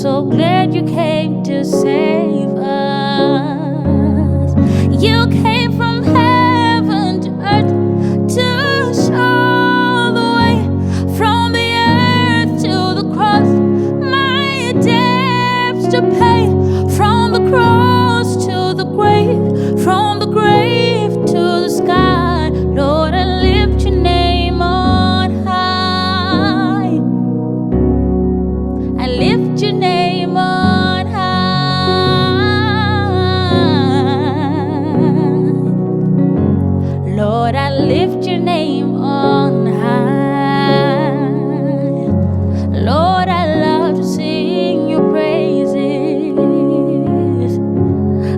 so glad you came to save us. You came from heaven to earth to show the way, from the earth to the cross, my debts to pay, from the cross to the grave, from the grave to the sky. Lord, I lift your name on high. I lift your name on high. Lord, I lift your name on high. Lord, I love to sing your praises.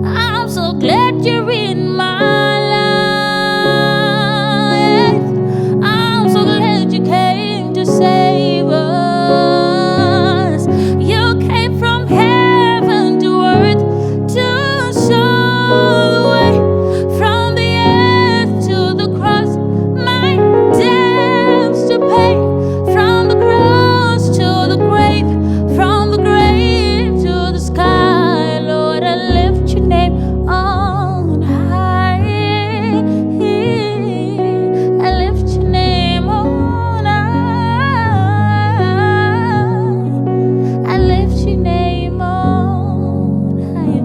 I'm so glad you're in my life. I'm so glad you came to save us. You came from heaven to earth to show the way, from the earth to the cross, my debts to pay, from the cross to the grave, from the grave to the sky. Lord, I lift your name on high. I lift your name on high. I lift your name on high.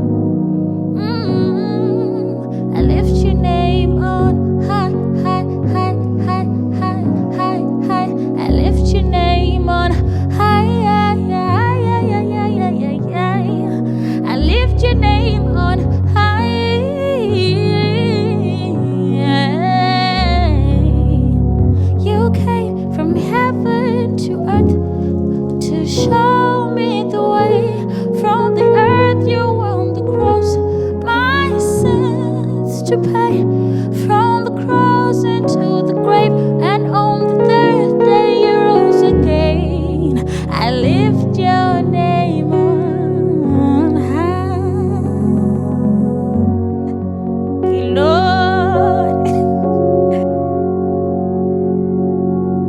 I lift your name on high, high, high, high, high, high, high. I lift your name on high, I lift your name on high. You came from heaven to earth to show me the way, from the earth you on the cross, my sins to pay, from